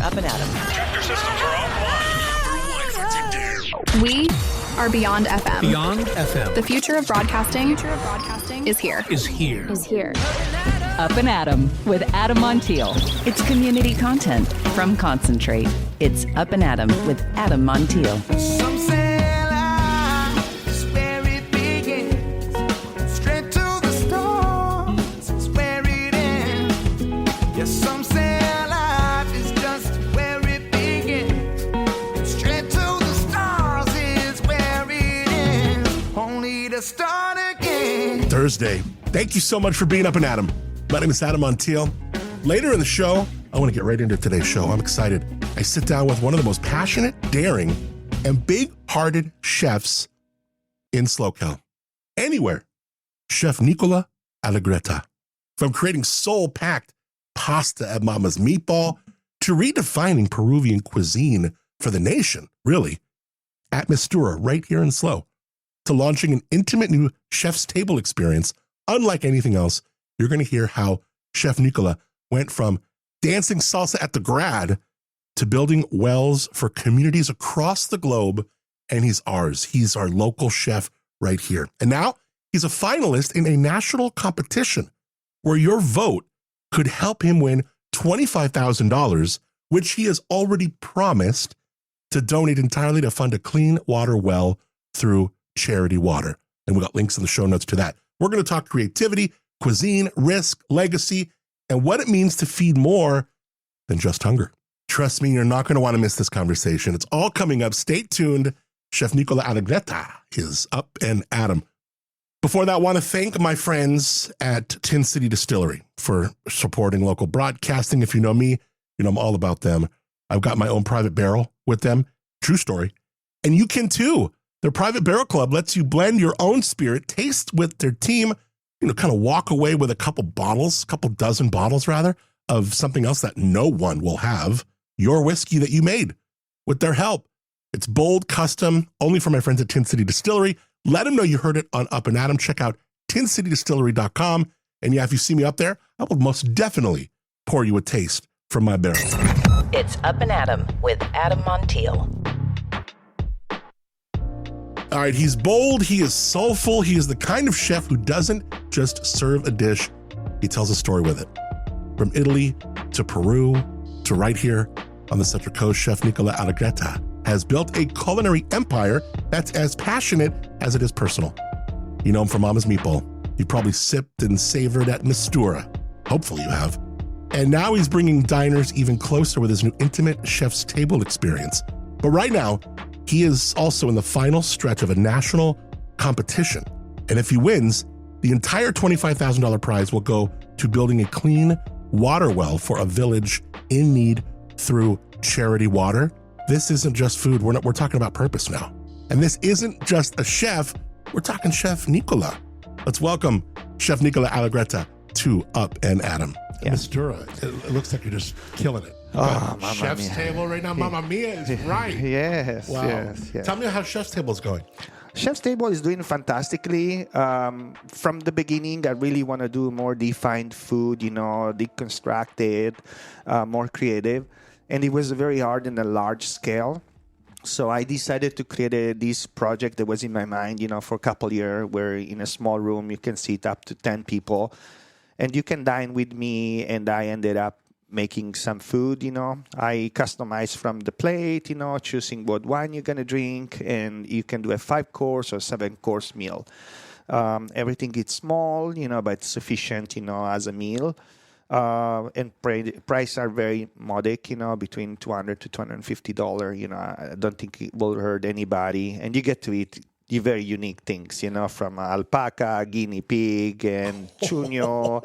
Up and Adam. Tractor systems are offline. We are Beyond FM. Beyond FM. The future of broadcasting is here. Up and Adam with Adam Montiel. It's community content from Concentrate. It's Up and Adam with Adam Montiel. Some say life is where it begins. Straight to the stars is where it ends. Yes, some say life is just where it begins. Straight to the stars is where it ends. Only to start again. Thursday. Thank you so much for being Up and Adam. My name is Adam Montiel. Later in the show, I want to get right into today's show. I'm excited. I sit down with one of the most passionate, daring, and big-hearted chefs in SoCal. Anywhere. Chef Nicola Allegretta. From creating soul-packed pasta at Mama's Meatball to redefining Peruvian cuisine for the nation, really, at Mistura right here in SLO, to launching an intimate new chef's table experience unlike anything else. You're going to hear how Chef Nicola went from dancing salsa at the Grad to building wells for communities across the globe, and he's ours. He's our local chef right here. And now he's a finalist in a national competition where your vote could help him win $25,000, which he has already promised to donate entirely to fund a clean water well through Charity Water. And we got links in the show notes to that. We're going to talk creativity, cuisine, risk, legacy, and what it means to feed more than just hunger. Trust me, you're not going to want to miss this conversation. It's all coming up. Stay tuned. Chef Nicola Allegretta is Up and Adam. Before that, I want to thank my friends at Tin City Distillery for supporting local broadcasting. If you know me, you know I'm all about them. I've got my own private barrel with them. True story. And you can too. Their private barrel club lets you blend your own spirit, taste with their team, kind of walk away with a couple dozen bottles rather, of something else that no one will have, your whiskey that you made with their help. It's bold, custom, only for my friends at Tin City Distillery. Let them know you heard it on Up and Adam. Check out tincitydistillery.com. And yeah, if you see me up there, I will most definitely pour you a taste from my barrel. It's Up and Adam with Adam Montiel. All right, he's bold, he is soulful, he is the kind of chef who doesn't just serve a dish, he tells a story with it. From Italy to Peru to right here on the Central Coast, Chef Nicola Allegretta has built a culinary empire that's as passionate as it is personal. You know him from Mama's Meatball. You probably sipped and savored at Mistura. Hopefully you have. And now he's bringing diners even closer with his new intimate chef's table experience. But right now, he is also in the final stretch of a national competition. And if he wins, the entire $25,000 prize will go to building a clean water well for a village in need through Charity Water. This isn't just food. We're talking about purpose now. And this isn't just a chef. We're talking Chef Nicola. Let's welcome Chef Nicola Allegretta to Up and Adam. Yeah. Mistura, it looks like you're just killing it. Oh, Chef's Table right now. Mamma Mia is right. Yes, wow. yes. Tell me how Chef's Table is going. Chef's Table is doing fantastically. From the beginning, I really want to do more defined food, deconstructed, more creative. And it was very hard in a large scale. So I decided to create this project that was in my mind, for a couple years, where in a small room you can seat up to 10 people. And you can dine with me, and I ended up making some food, I customized from the plate, choosing what wine you're going to drink, and you can do a 5-course or 7-course meal. Everything is small, but sufficient, as a meal. And price are very modest, between $200 to $250. I don't think it will hurt anybody. And you get to eat very unique things, from alpaca, guinea pig, and chuño,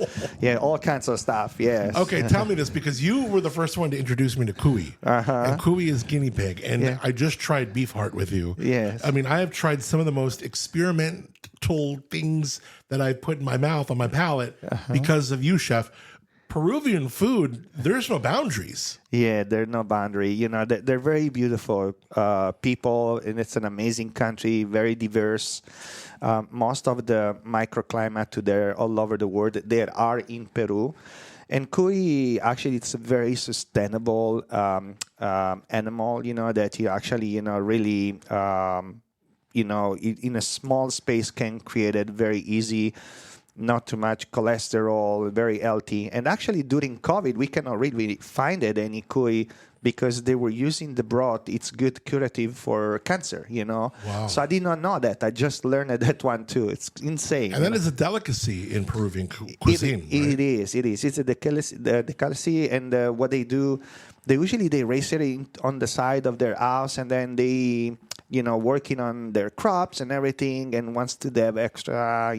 all kinds of stuff, yes. Okay, tell me this, because you were the first one to introduce me to cuy. And cuy is guinea pig, and I just tried beef heart with you. Yes. I mean, I have tried some of the most experimental things that I put in my mouth, on my palate, because of you, Chef. Peruvian food, there's no boundaries. Yeah, there's no boundary. They're very beautiful people, and it's an amazing country, very diverse. Most of the microclimate all over the world, they are in Peru. And cuy, actually, it's a very sustainable animal, that you actually, really, in a small space can create it very easy, not too much cholesterol, very healthy. And actually, during COVID, we cannot really find it, any cuy, because they were using the broth. It's good curative for cancer, Wow. So I did not know that. I just learned that one too. It's insane. And that is a delicacy in Peruvian cuisine. It is. It's a delicacy, and what they do, they raise it on the side of their house, and then they, working on their crops and everything. And once they have extra,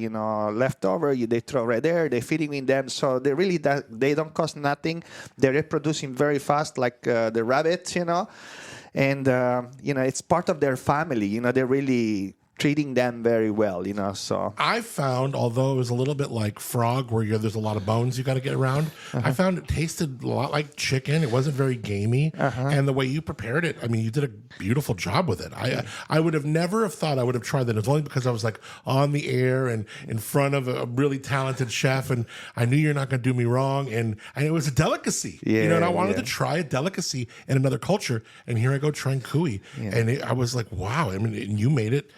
leftover, they throw right there. They're feeding in them, so they really they don't cost nothing. They're reproducing very fast, like the rabbits, and it's part of their family. They're really treating them very well, so. I found, although it was a little bit like frog, where there's a lot of bones you got to get around, I found it tasted a lot like chicken. It wasn't very gamey. And the way you prepared it, I mean, you did a beautiful job with it. I would have never have thought I would have tried that. It was only because I was like on the air and in front of a really talented chef, and I knew you're not going to do me wrong. And it was a delicacy, and I wanted to try a delicacy in another culture. And here I go trying cuy. And I was like, wow. I mean, and you made it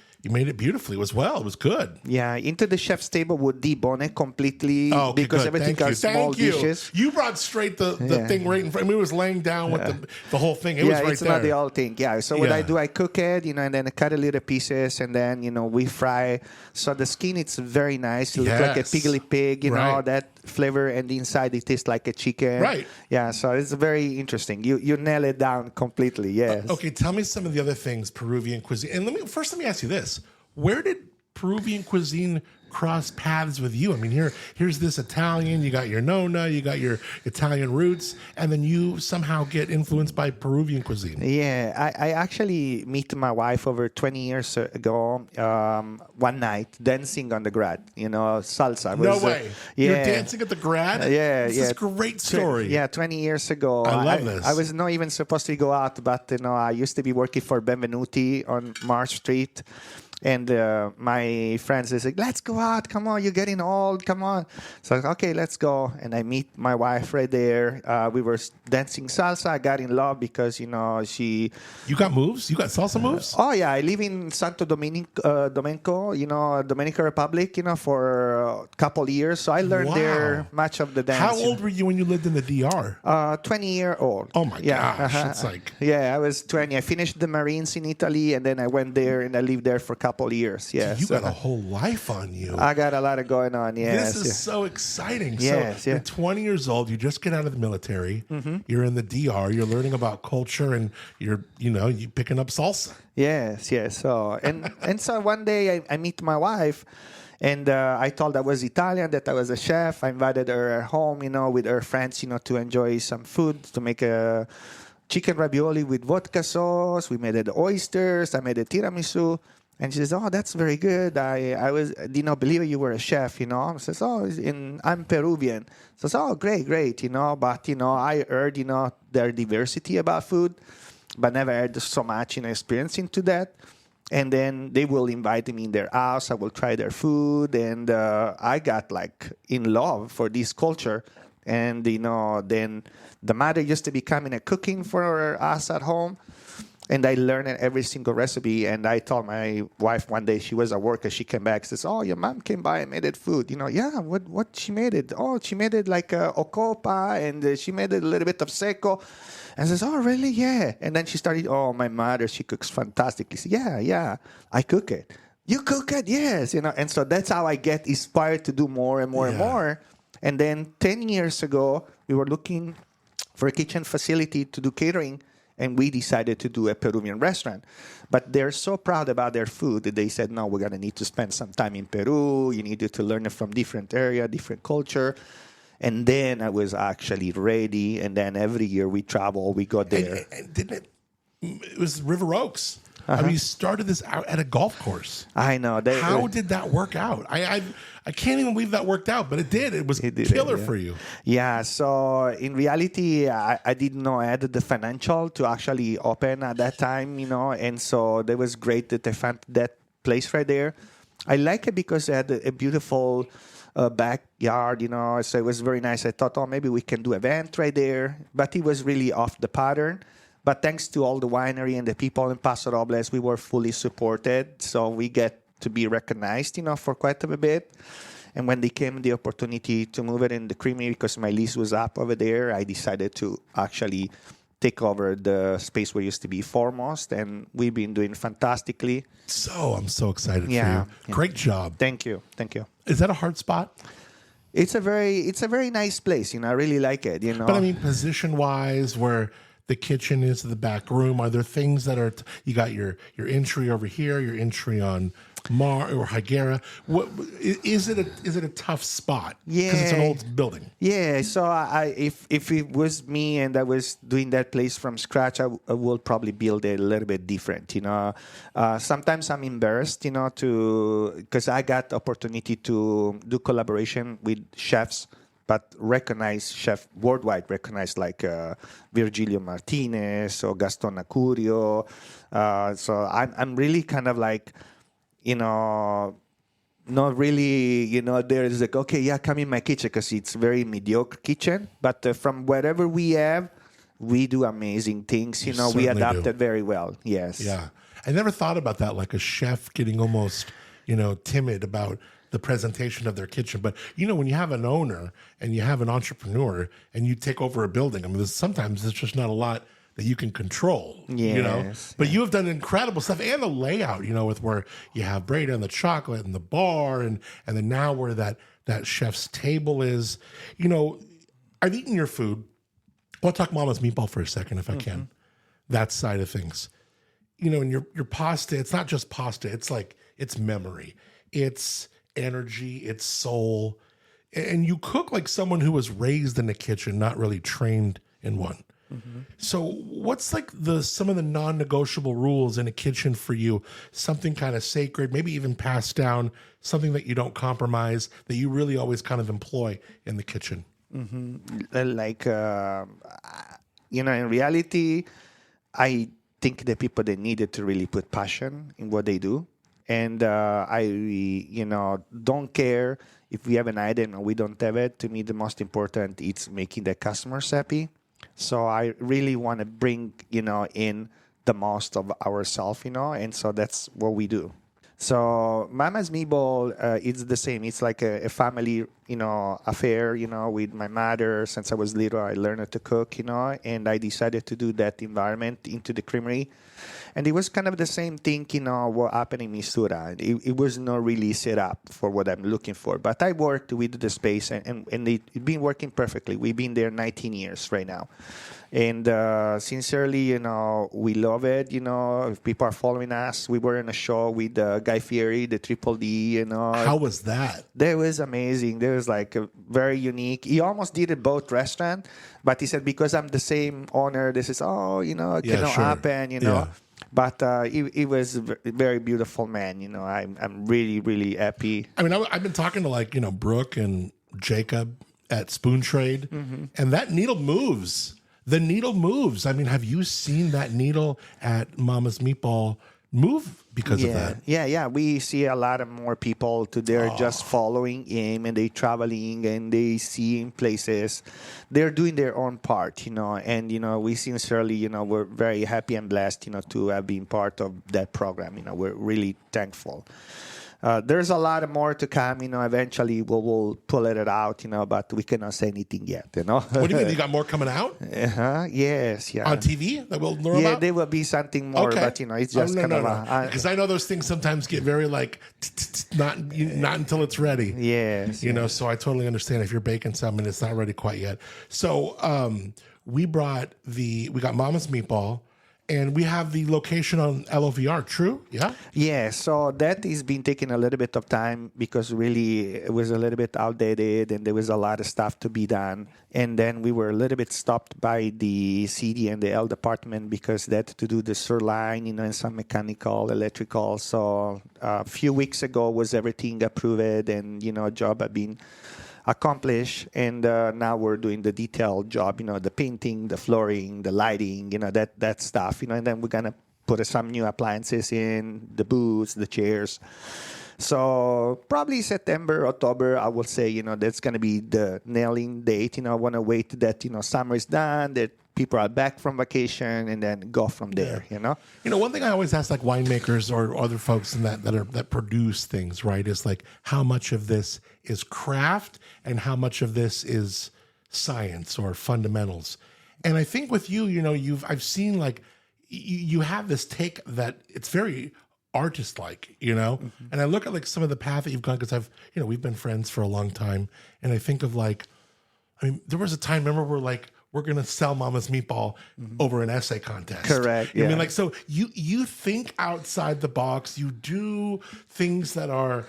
beautifully as well. It was good. Yeah, into the chef's table would debone it completely because good. everything are small dishes. You brought straight the thing right in front. I mean, it was laying down with the whole thing. It was right it's there. not the whole thing. Yeah, so what I do, I cook it, and then I cut it little pieces, and then, we fry. So the skin, it's very nice. It looks like a piggly pig, that flavor, and the inside, it tastes like a chicken. Right. Yeah, so it's very interesting. You nail it down completely, yes. Okay, tell me some of the other things Peruvian cuisine. And let me ask you this. Where did Peruvian cuisine cross paths with you? I mean, here's this Italian, you got your nonna, you got your Italian roots, and then you somehow get influenced by Peruvian cuisine. Yeah, I actually met my wife over 20 years ago, one night, dancing on the Grad, salsa. No way. You're dancing at the Grad? This is a great story. 20 years ago. I love this. I was not even supposed to go out, but, I used to be working for Benvenuti on March Street. And my friends, they said, let's go out. Come on, you're getting old. Come on. So I was like, okay, let's go. And I meet my wife right there. We were dancing salsa. I got in love because, she... You got moves? You got salsa moves? Oh, yeah. I live in Santo Domingo, Dominican Republic, for a couple years. So I learned there much of the dance. How old were you when you lived in the DR? 20-year-old. Oh, my gosh. It's like... Yeah, I was 20. I finished the Marines in Italy, and then I went there, and I lived there for a couple years. Yeah, you got a whole life on you. I got a lot of going on. Yes, this is so exciting. Yes, so you're 20 years old. You just get out of the military. You're in the DR. You're learning about culture, and you picking up salsa. Yes. So and so one day I meet my wife. And I told her I was Italian, that I was a chef. I invited her home, with her friends, to enjoy some food, to make a chicken ravioli with vodka sauce. We made oysters. I made a tiramisu. And she says, oh, that's very good. I did not believe you were a chef, I says, I'm Peruvian. Says, oh, great, But, I heard, their diversity about food, but never heard so much, experience into that. And then they will invite me in their house. I will try their food. And I got, in love for this culture. And, then the mother used to be coming and cooking for us at home. And I learned every single recipe. And I told my wife one day, she was at work, and she came back, says, oh, your mom came by and made it food. Yeah, what she made it? Oh, she made it like ocopa, and she made it a little bit of seco. And says, oh, really? Yeah. And then she started, oh, my mother, she cooks fantastically. She said, yeah, I cook it. You cook it? Yes. And so that's how I get inspired to do more and more and more. And then 10 years ago, we were looking for a kitchen facility to do catering. And we decided to do a Peruvian restaurant. But they're so proud about their food that they said, no, we're going to need to spend some time in Peru. You needed to learn it from different area, different culture. And then I was actually ready. And then every year we travel, we go there. And didn't it was River Oaks. I mean, you started this out at a golf course. I know. How did that work out? I can't even believe that worked out, but it did. It was killer for you. Yeah. So in reality, I did not have the financial to actually open at that time, and so that was great that I found that place right there. I like it because it had a beautiful backyard, so it was very nice. I thought, oh, maybe we can do an event right there, but it was really off the pattern. But thanks to all the winery and the people in Paso Robles, we were fully supported, so we get to be recognized, for quite a bit. And when they came the opportunity to move it in the creamery, because my lease was up over there, I decided to actually take over the space where it used to be Foremost, and we've been doing fantastically. So I'm so excited for you. Yeah. Great job. Thank you. Is that a hard spot? It's a very nice place. I really like it. But I mean, position-wise, where the kitchen is the back room, are there things that are you got your entry over here, your entry on Mar or Higuera? What is it? Is it a tough spot? Yeah, because it's an old building. Yeah. So if it was me and I was doing that place from scratch, I will probably build it a little bit different. Sometimes I'm embarrassed, because I got the opportunity to do collaboration with chefs, but worldwide recognized, like Virgilio Martinez or Gaston Acurio. So I'm really kind of like, not really, there is like, okay, yeah, come in my kitchen, because it's very mediocre kitchen. But from whatever we have, we do amazing things. We adapted very well. Yes. Yeah. I never thought about that, like a chef getting almost, timid about the presentation of their kitchen. But, when you have an owner and you have an entrepreneur and you take over a building, I mean, sometimes there's just not a lot that you can control, Yes. But you have done incredible stuff, and the layout, with where you have Breda and the chocolate and the bar, and then now where that chef's table is. I've eaten your food. I want to talk Mama's Meatball for a second, if I can. That side of things. And your pasta, it's not just pasta. It's like, it's memory. It's energy. It's soul. And you cook like someone who was raised in the kitchen, not really trained in one. So what's like some of the non-negotiable rules in a kitchen for you? Something kind of sacred, maybe even passed down, something that you don't compromise, that you really always kind of employ in the kitchen? Like, in reality, I think the people, they needed to really put passion in what they do. And I don't care if we have an item and we don't have it. To me, the most important is making the customers happy. So I really want to bring, in the most of ourselves, and so that's what we do. So Mama's Meatball, it's the same. It's like a family, affair, with my mother. Since I was little, I learned to cook, and I decided to do that environment into the creamery. And it was kind of the same thing, what happened in Mistura. It was not really set up for what I'm looking for. But I worked with the space, and it's been working perfectly. We've been there 19 years right now. And sincerely, we love it. If people are following us, we were in a show with Guy Fieri, the Triple D. How was that? That was amazing. That was like a very unique. He almost did it both restaurant, but he said, because I'm the same owner, this is, it cannot happen, Yeah. But it was a very beautiful man. I'm really, really happy. I mean, I've been talking to Brooke and Jacob at Spoon Trade, and that needle moves. The needle moves. I mean, have you seen that needle at Mama's Meatball move because of that? Yeah. We see a lot of more people they're just following him, and they traveling and they see places. They're doing their own part, and, we sincerely, we're very happy and blessed, to have been part of that program. We're really thankful. There's a lot more to come, eventually we'll pull it out, but we cannot say anything yet, What do you mean? You got more coming out? Yes, yeah. On TV that we'll learn about? Yeah, there will be something more, but, it's just kind of because I know those things sometimes get very not until it's ready. Yes. So I totally understand if you're baking something, it's not ready quite yet. So we got Mama's Meatball. And we have the location on LOVR, true? Yeah? Yeah, so that has been taking a little bit of time because really it was a little bit outdated and there was a lot of stuff to be done. And then we were a little bit stopped by the CD and the L department because they had to do the sirloin, and some mechanical, electrical. So a few weeks ago was everything approved and, job had been accomplished, and now we're doing the detailed job, the painting, the flooring, the lighting, that stuff, and then we're gonna put some new appliances in, the booths, the chairs. So probably September, October, I will say, that's going to be the nailing date. I want to wait that, summer is done, that people are back from vacation, and then go from there, One thing I always ask like winemakers or other folks in that produce things, right, is like how much of this is craft and how much of this is science or fundamentals. And I think with you, I've seen like you have this take that it's very artist-like, and I look at like some of the path that you've gone, because we've been friends for a long time, and I think of like, there was a time, remember, we're going to sell Mama's Meatball over an essay contest. Correct. I Yeah. mean, like, so you think outside the box, you do things that are,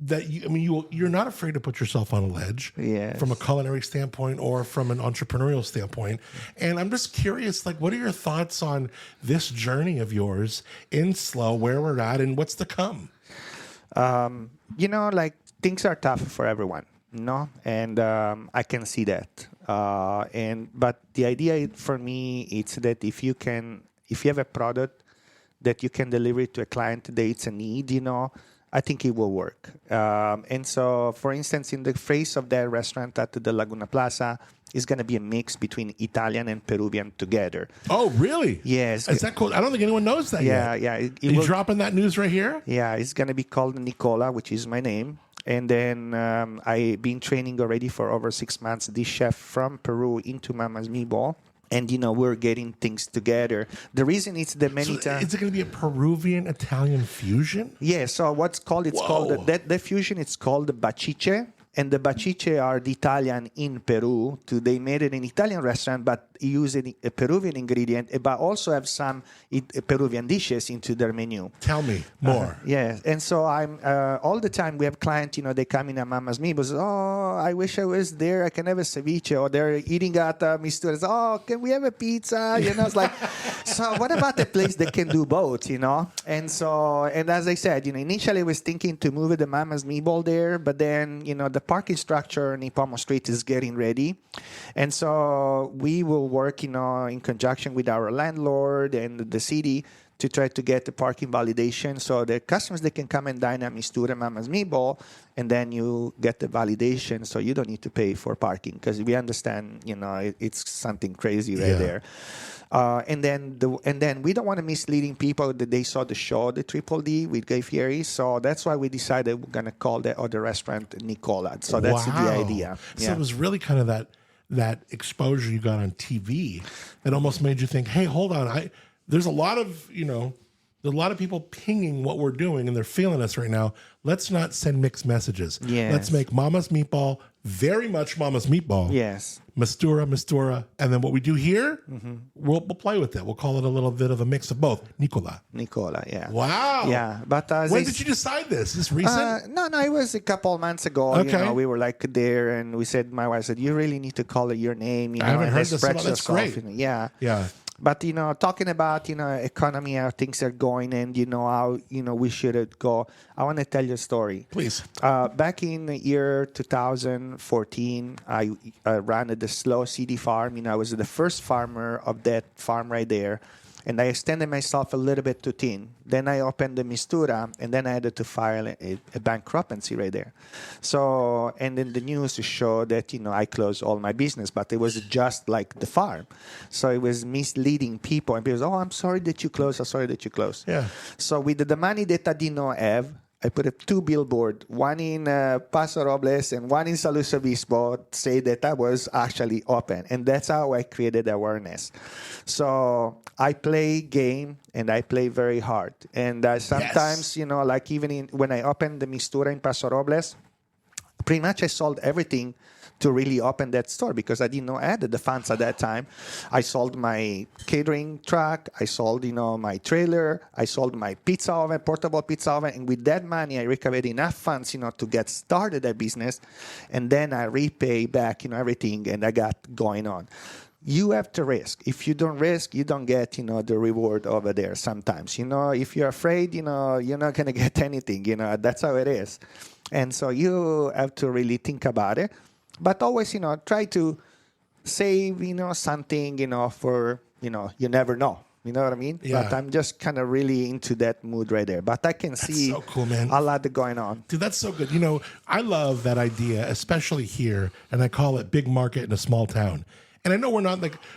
you're not afraid to put yourself on a ledge from a culinary standpoint or from an entrepreneurial standpoint. And I'm just curious, like, what are your thoughts on this journey of yours in Slow, where we're at, and what's to come? Like, things are tough for everyone, and I can see that. But the idea for me is that if you have a product that you can deliver it to a client that it's a need, I think it will work. And so, for instance, in the face of that restaurant at the Laguna Plaza, is going to be a mix between Italian and Peruvian together. Oh, really? Yes. Is that cool? I don't think anyone knows that yet. Yeah. Are you dropping that news right here? Yeah, it's going to be called Nicola, which is my name. And then I've been training already for over 6 months this chef from Peru into Mama's Meatball. And, we're getting things together. The reason it's the many times... Is it going to be a Peruvian-Italian fusion? Yeah, so called the fusion, it's called the baciche. And the baciche are the Italian in Peru. They made it in Italian restaurant, but use a Peruvian ingredient, but also have some Peruvian dishes into their menu. Tell me more. Yes, and so I'm all the time we have clients, they come in at Mama's Meatballs. Oh, I wish I was there. I can have a ceviche. Or they're eating at Mistura. Oh, can we have a pizza? It's like, so what about a place that can do both? And so, and as I said, initially I was thinking to move the Mama's Meatball there, but then the parking structure in Pomo Street is getting ready, and so we will work, in conjunction with our landlord and the city to try to get the parking validation, so the customers they can come and dine at Mistura Mama's Meatball, and then you get the validation, so you don't need to pay for parking, because we understand, it's something crazy right there. And then we don't want to misleading people that they saw the show, the Triple D with Guy Fieri. So that's why we decided we're going to call the other restaurant Nicola. So that's the idea. So it was really kind of that exposure you got on TV that almost made you think, hey, hold on. There's a lot of, there's a lot of people pinging what we're doing and they're feeling us right now. Let's not send mixed messages. Yes. Let's make Mama's Meatball very much Mama's Meatball. Yes. Mistura. And then what we do here, we'll play with it. We'll call it a little bit of a mix of both. Nicola, yeah. Wow. Yeah. But when did you decide this? Is this recent? No, it was a couple of months ago. Okay. We were like there and we said, my wife said, you really need to call it your name. I haven't and heard this about. That's great. Yeah. Yeah. But, talking about, economy, how things are going and, how, we should go. I want to tell you a story. Please. Back in the year 2014, I ran the Slow CD farm. I was the first farmer of that farm right there. And I extended myself a little bit too thin. Then I opened the Mistura, and then I had to file a bankruptcy right there. So, and then the news showed that, I closed all my business, but it was just like the farm. So it was misleading people. And people said, I'm sorry that you closed. I'm sorry that you closed. Yeah. So with the money that I did not have, I put up 2 billboards, one in Paso Robles and one in San Luis Obispo, say that I was actually open. And that's how I created awareness. So I play game and I play very hard. And sometimes, like even when I opened the Mistura in Paso Robles, pretty much I sold everything to really open that store because I didn't know I had the funds at that time. I sold my catering truck. I sold, my trailer. I sold my pizza oven, portable pizza oven. And with that money, I recovered enough funds, to get started a business. And then I repay back, everything and I got going on. You have to risk. If you don't risk, you don't get, the reward over there sometimes. If you're afraid, you're not going to get anything. That's how it is. And so you have to really think about it. But always, try to save, something, for, you never know. You know what I mean? Yeah. But I'm just kind of really into that mood right there. But I can see so cool, man. a lot going on. Dude, that's so good. I love that idea, especially here, and I call it big market in a small town. And I know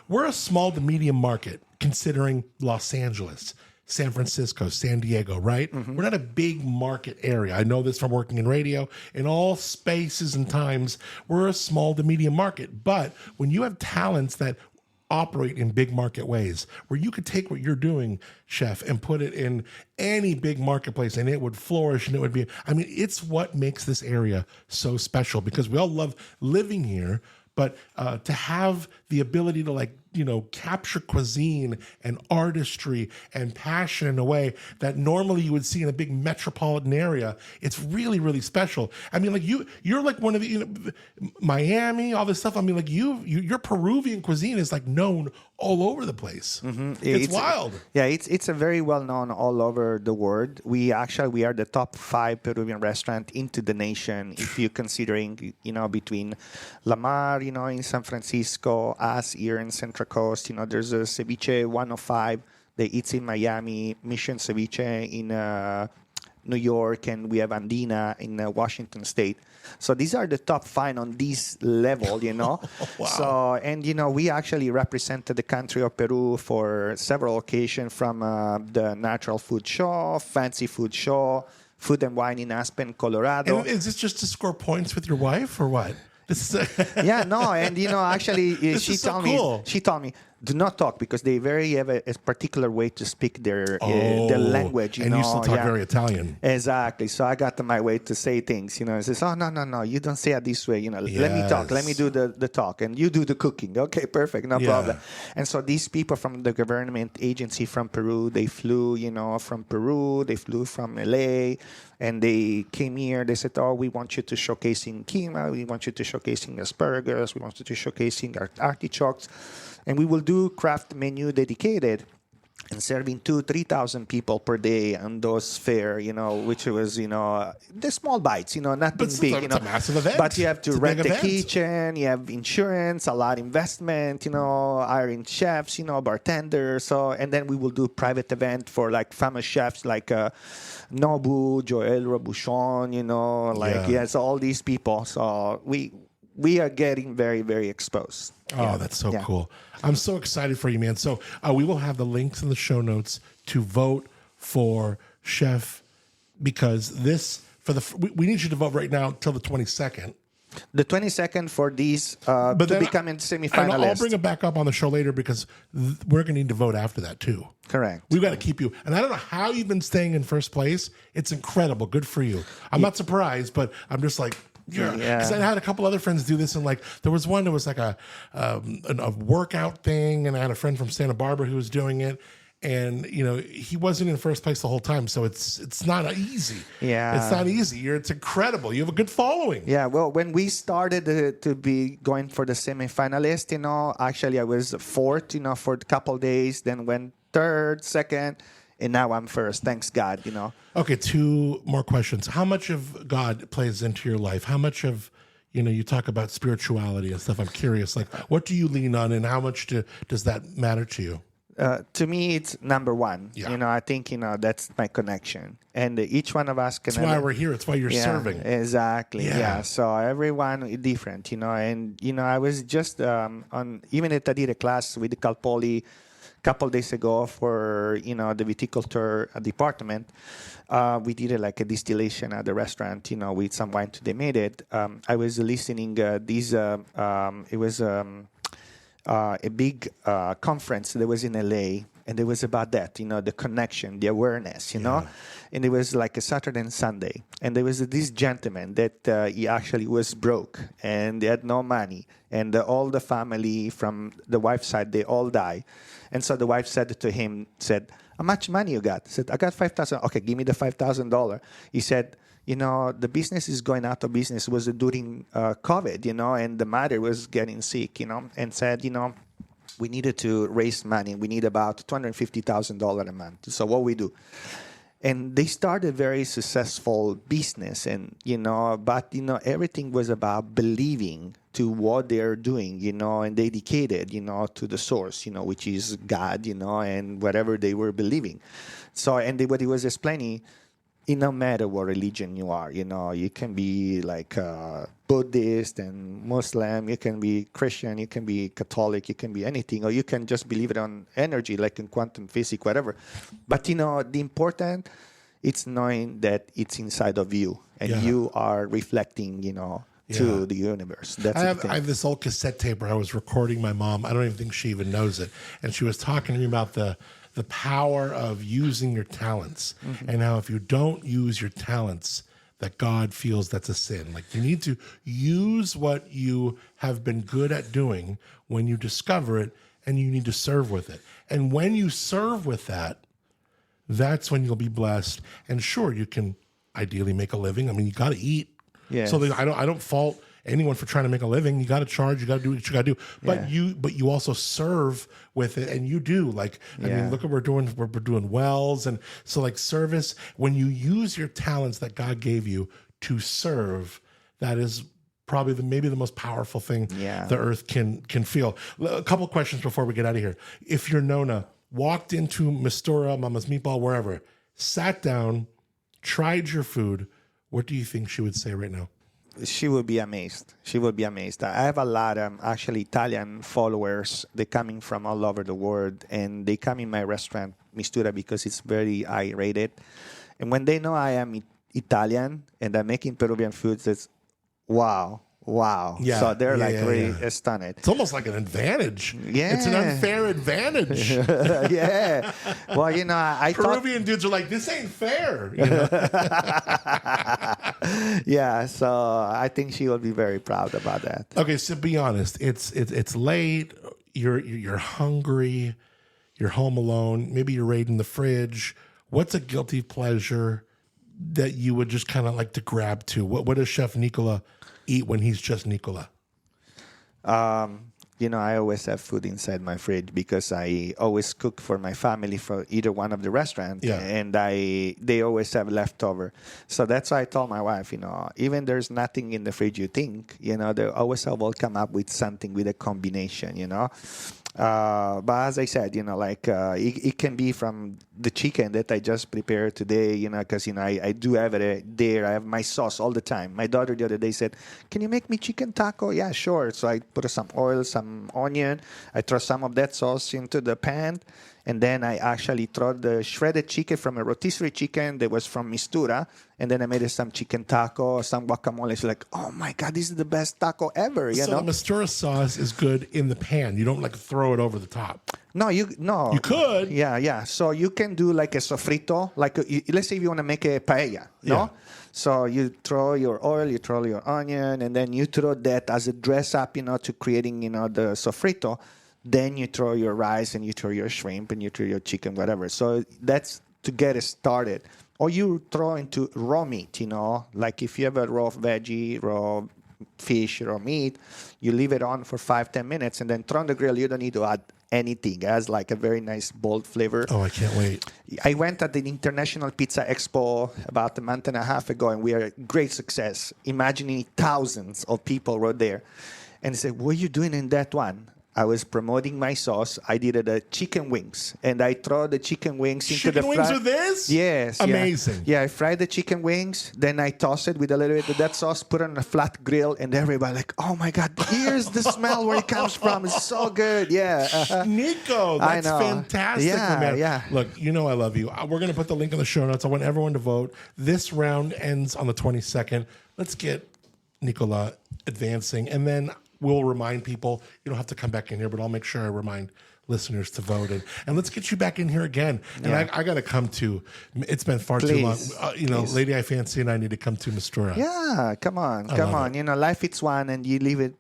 we're a small to medium market considering Los Angeles, San Francisco, San Diego, right? Mm-hmm. We're not a big market area. I know this from working in radio. In all spaces and times, we're a small to medium market. But when you have talents that operate in big market ways, where you could take what you're doing, Chef, and put it in any big marketplace and it would flourish and it would be, it's what makes this area so special, because we all love living here. But to have the ability to capture cuisine and artistry and passion in a way that normally you would see in a big metropolitan area, it's really, really special. You're like one of the Miami, all this stuff. Your Peruvian cuisine is like known all over the place. Mm-hmm. It's wild. Yeah, it's a very well known all over the world. We are the top 5 Peruvian restaurant into the nation. If you're considering, between La Mar, in San Francisco, us here in Central Coast, there's a Ceviche 105 that eats in Miami, Mission Ceviche in New York, and we have Andina in Washington State. So these are the top 5 on this level, Wow. So, and, we actually represented the country of Peru for several occasions, from the Natural Food Show, Fancy Food Show, Food and Wine in Aspen, Colorado. And is this just to score points with your wife or what? This is Yeah, no, and actually, she so told cool. me, do not talk, because they have a particular way to speak their language. And you still talk very Italian. Exactly. So I got my way to say things. And says, oh no, you don't say it this way. Let me talk. Let me do the talk, and you do the cooking. Okay, perfect, no problem. And so these people from the government agency from Peru, they flew, from Peru. They flew from LA. And they came here. They said, oh, we want you to showcasing quinoa. We want you to showcasing asparagus. We want you to showcasing our artichokes. And we will do craft menu dedicated and serving 3,000 people per day on those fare, which was, the small bites, nothing big. It's a massive event. But you have to It's a rent big the event. kitchen, you have insurance, a lot of investment, hiring chefs, bartenders. So, and then we will do private event for like famous chefs like Nobu, Joel Robuchon, so all these people. So we are getting very, very exposed. Oh, that's so cool. I'm so excited for you, man. So we will have the links in the show notes to vote for Chef, because we need you to vote right now till the 22nd. The 22nd for these to become in semifinalists. And I'll bring it back up on the show later, because we're going to need to vote after that too. Correct. We've got to keep you. And I don't know how you've been staying in first place. It's incredible. Good for you. I'm not surprised, but I'm just like, because I had a couple other friends do this, and there was one that was like a workout thing, and I had a friend from Santa Barbara who was doing it, and he wasn't in first place the whole time, so it's not easy. Yeah, it's not easy. It's incredible. You have a good following. Yeah. Well, when we started to be going for the semifinalist, actually I was fourth, for a couple days, then went third, second. And now I'm first. Thanks God, Okay, 2 more questions. How much of God plays into your life? How much of, you talk about spirituality and stuff. I'm curious, what do you lean on, and how much does that matter to you? To me, it's number one. Yeah. I think, that's my connection. And each one of us can... That's why we're here. It's why you're serving. Exactly. Yeah. So everyone is different, And, I was just even at I did a class with the Calpoli couple days ago for the viticulture department. We did a distillation at the restaurant, with some wine they made it. I was listening it was a big conference that was in LA, and it was about that, the connection, the awareness, and it was like a Saturday and Sunday, and there was this gentleman that he actually was broke and they had no money, and all the family from the wife's side, they all died. And so the wife said to him, how much money you got? He said, I got $5,000. Okay, give me the $5,000. He said, the business is going out of business. It was during COVID, and the mother was getting sick, and said, we needed to raise money. We need about $250,000 a month. So what we do? And they started very successful business, and but everything was about believing to what they're doing, and dedicated, to the source, which is God, and whatever they were believing. So, and what he was explaining, no matter what religion you are, you can be like Buddhist and Muslim, you can be Christian, you can be Catholic, you can be anything, or you can just believe it on energy, like in quantum physics, whatever. But the important, it's knowing that it's inside of you, and you are reflecting, to the universe. That's I have this old cassette tape where I was recording my mom. I don't even think she even knows it, and she was talking to me about the power of using your talents, and how if you don't use your talents, that God feels that's a sin. Like, you need to use what you have been good at doing when you discover it, and you need to serve with it. And when you serve with that, that's when you'll be blessed. And sure, you can ideally make a living. I mean, you got to eat. Yeah. So I don't fault anyone for trying to make a living. You got to charge. You got to do what you got to do. But you also serve with it, and you do. Like, I mean, look what we're doing. We're doing wells, and so like service. When you use your talents that God gave you to serve, that is probably maybe the most powerful thing the earth can feel. A couple of questions before we get out of here. If your Nona walked into Mistura, Mama's Meatball, wherever, sat down, tried your food, what do you think she would say right now? She would be amazed. She would be amazed. I have a lot of actually Italian followers. They're coming from all over the world, and they come in my restaurant, Mistura, because it's very high rated. And when they know I am Italian and I'm making Peruvian foods, it's wow. Yeah, so they're really astonished. It's almost like an advantage. Yeah. It's an unfair advantage. Yeah. Well, I Peruvian dudes are like, this ain't fair. Yeah, so I think she will be very proud about that. Okay, so be honest. It's late. You're hungry. You're home alone. Maybe you're raiding the fridge. What's a guilty pleasure that you would just kind of like to grab to? What does Chef Nicola eat when he's just Nicola? I always have food inside my fridge because I always cook for my family for either one of the restaurants, and they always have leftover. So that's why I told my wife, even there's nothing in the fridge you think, they always will come up with something, with a combination, But as I said, it can be from the chicken that I just prepared today, because, I do have it there. I have my sauce all the time. My daughter the other day said, can you make me chicken taco? Yeah, sure. So I put some oil, some onion. I throw some of that sauce into the pan. And then I actually throw the shredded chicken from a rotisserie chicken that was from Mistura. And then I made some chicken taco, some guacamole. It's like, oh my God, this is the best taco ever. So the Mistura sauce is good in the pan. You don't like throw it over the top. No. You could. Yeah. So you can do like a sofrito. Let's say you want to make a paella, no? Yeah. So you throw your oil, you throw your onion, and then you throw that as a dress up, to creating, the sofrito. Then you throw your rice, and you throw your shrimp, and you throw your chicken, whatever. So that's to get it started. Or you throw into raw meat, like if you have a raw veggie, raw fish, raw meat, you leave it on for 5-10 minutes, and then throw on the grill. You don't need to add anything. It has like a very nice, bold flavor. Oh, I can't wait. I went at the International Pizza Expo about a month and a half ago, and we had a great success. Imagining thousands of people were there. And they said, what are you doing in that one? I was promoting my sauce. I did the chicken wings, and I throw the chicken wings into the chicken wings with this? Yes. Amazing. Yeah, I fry the chicken wings, then I toss it with a little bit of that sauce, put it on a flat grill, and everybody like, oh my God, here's the smell where it comes from. It's so good. Yeah. Nico, that's fantastic. Yeah, yeah. Look, I love you. We're going to put the link in the show notes. I want everyone to vote. This round ends on the 22nd. Let's get Nicola advancing, and then we'll remind people. You don't have to come back in here, but I'll make sure I remind listeners to vote. And let's get you back in here again. And I got to come to, it's been far too long. Lady I Fancy and I need to come to Mistura. Yeah, come on. Life is one, and you live it,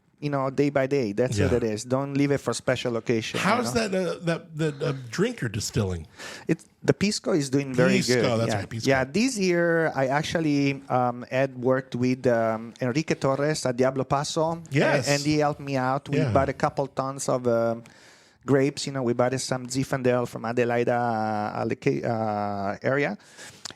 day by day. That's what it is. Don't leave it for special occasion. How's that drink you're distilling? The Pisco is doing very good. That's right, Pisco. Yeah, this year I actually had worked with Enrique Torres at Diablo Paso. Yes. And he helped me out. We bought a couple tons of grapes. We bought some Zinfandel from Adelaida area.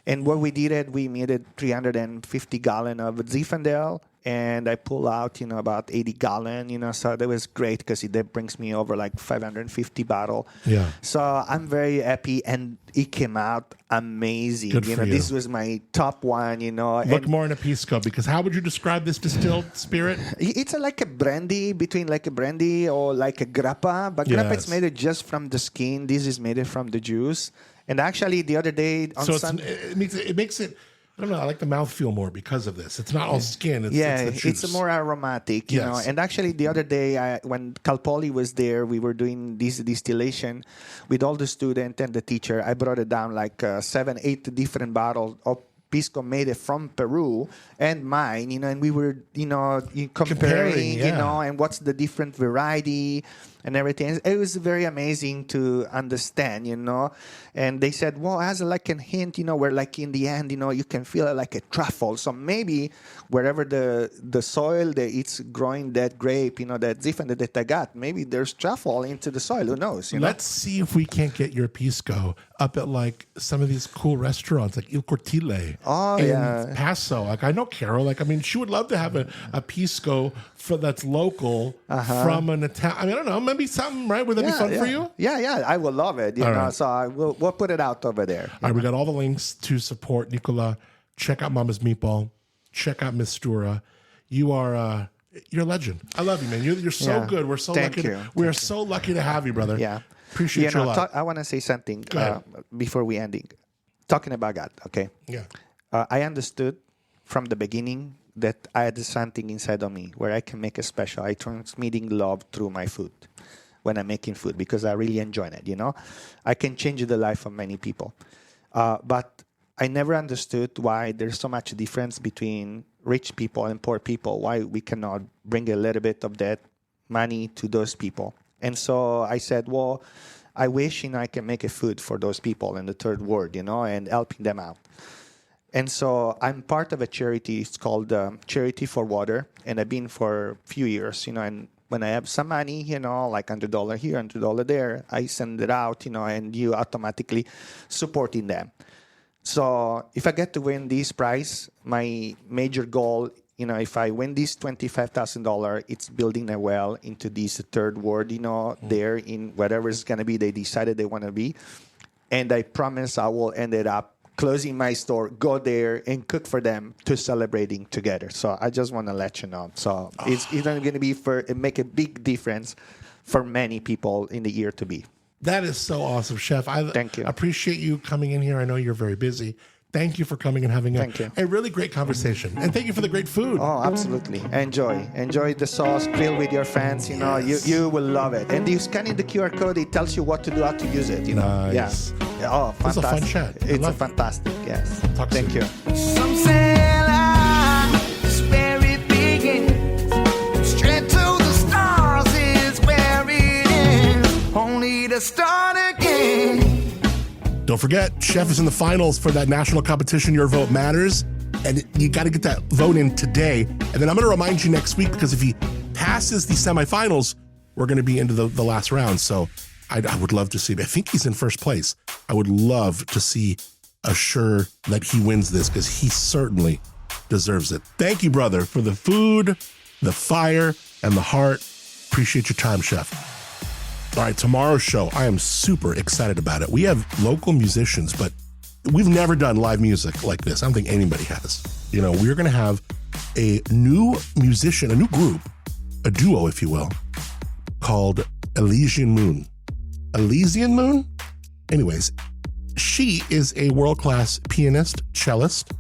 And what we did, we made it 350 gallon of Zinfandel. And I pull out, about 80 gallon, so that was great because that brings me over like 550 bottle. Yeah. So I'm very happy, and it came out amazing. Good for you. This was my top one, Look more in a pisco, because how would you describe this distilled spirit? It's like a brandy, between like a brandy or like a grappa, but grappa is made just from the skin. This is made from the juice. And actually, the other day on Sunday, it makes it. I don't know. I like the mouthfeel more because of this. It's not all skin. It's the juice. It's more aromatic, you know. And actually, the other day, when Calpoli was there, we were doing this distillation with all the student and the teacher. I brought it down like 7, 8 different bottles of pisco made from Peru and mine, and we were, comparing, and what's the different variety and everything. It was very amazing to understand, And they said, well, as like a hint, where like in the end, you can feel it like a truffle. So maybe wherever the soil that it's growing that grape, that Zinfandel that I got, maybe there's truffle into the soil. Who knows? Let's see if we can't get your pisco up at like some of these cool restaurants like Il Cortile. Oh, in Paso. Like, I know Carol. Like, I mean, she would love to have a pisco that's local from an Italian. I mean, I don't know. Maybe something, right? Would that be fun for you? Yeah. I would love it. You know, right. so we'll put it out over there. All right, we got all the links to support Nicola. Check out Mama's Meatball. Check out Mistura. You're a legend. I love you, man. You're so good. We're so Thank lucky. you. We are so lucky to have you, brother. Yeah. Appreciate you a lot. I want to say something Go ahead. before we ending. Talking about God, okay? Yeah. I understood from the beginning that I had something inside of me where I can make a special. I transmitting love through my food when I'm making food because I really enjoy it, I can change the life of many people. But I never understood why there's so much difference between rich people and poor people, why we cannot bring a little bit of that money to those people. And so I said, well, I wish, I can make a food for those people in the third world, and helping them out. And so I'm part of a charity. It's called Charity for Water. And I've been for a few years, and when I have some money, like $100 here, $100 there, I send it out, and you automatically supporting them. So if I get to win this prize, my major goal, if I win this $25,000, it's building a well into this third world, there in whatever it's going to be, they decided they want to be. And I promise I will end it up closing my store, go there and cook for them to celebrating together. So I just want to let you know. So it's going to be make a big difference for many people in the year to be. That is so awesome, Chef. Thank you. Appreciate you coming in here. I know you're very busy. Thank you for coming and having a really great conversation. And thank you for the great food. Oh, absolutely. Enjoy the sauce, grill with your friends. You will love it. And you scan in the QR code, it tells you what to do, how to use it. Nice. Yeah. Oh, fantastic. It's a fun chat. It's a fantastic, yes. Thank you. Some say life is where it begins. Straight to the stars is where it ends. Only to start again. Don't forget, Chef is in the finals for that national competition, Your Vote Matters. And you got to get that vote in today. And then I'm going to remind you next week, because if he passes the semifinals, we're going to be into the last round. So I would love to see. I think he's in first place. I would love to see assure that he wins this, because he certainly deserves it. Thank you, brother, for the food, the fire, and the heart. Appreciate your time, Chef. All right, tomorrow's show, I am super excited about it. We have local musicians, but we've never done live music like this. I don't think anybody has. We're going to have a new musician, a new group, a duo, if you will, called Elysian Moon. Elysian Moon? Anyways, she is a world-class pianist, cellist.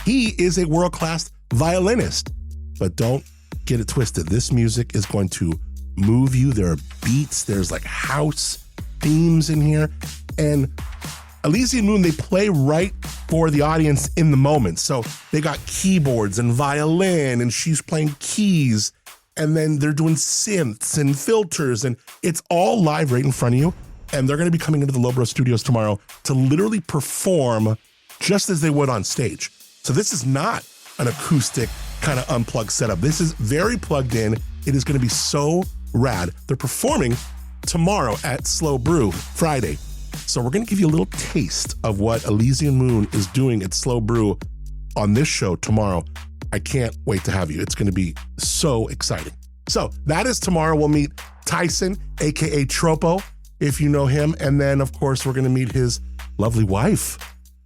He is a world-class violinist. But don't get it twisted. This music is going to move you. There are beats. There's like house themes in here. And Elysian Moon, they play right for the audience in the moment. So they got keyboards and violin, and she's playing keys. And then they're doing synths and filters, and it's all live right in front of you. And they're going to be coming into the Lobro Studios tomorrow to literally perform just as they would on stage. So this is not an acoustic kind of unplugged setup. This is very plugged in. It is going to be so rad. They're performing tomorrow at Slow Brew, Friday. So we're going to give you a little taste of what Elysian Moon is doing at Slow Brew on this show tomorrow. I can't wait to have you. It's going to be so exciting. So that is tomorrow. We'll meet Tyson, aka Tropo, if you know him. And then, of course, we're going to meet his lovely wife.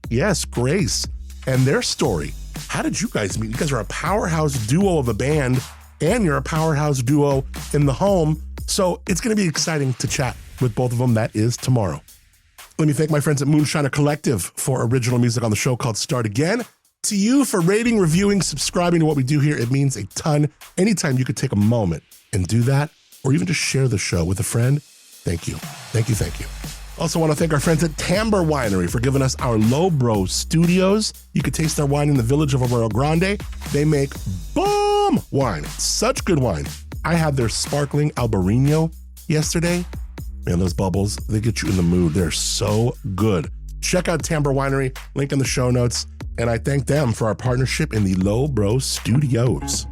Yes, Grace. And their story. How did you guys meet? You guys are a powerhouse duo of a band, and you're a powerhouse duo in the home. So it's going to be exciting to chat with both of them. That is tomorrow. Let me thank my friends at Moonshiner Collective for original music on the show called Start Again. To you for rating, reviewing, subscribing to what we do here. It means a ton. Anytime you could take a moment and do that, or even just share the show with a friend, thank you. Thank you, thank you. Also want to thank our friends at Timbre Winery for giving us our Low Bro Studios. You can taste their wine in the village of Arroyo Grande. They make bomb wine. Such good wine. I had their sparkling Albarino yesterday. Man, those bubbles, they get you in the mood. They're so good. Check out Timbre Winery, link in the show notes. And I thank them for our partnership in the Low Bro Studios.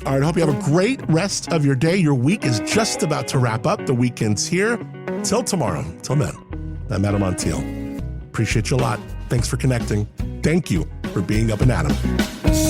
All right, I hope you have a great rest of your day. Your week is just about to wrap up. The weekend's here. Till tomorrow. Till then, I'm Adam Montiel. Appreciate you a lot. Thanks for connecting. Thank you for being up and at 'em.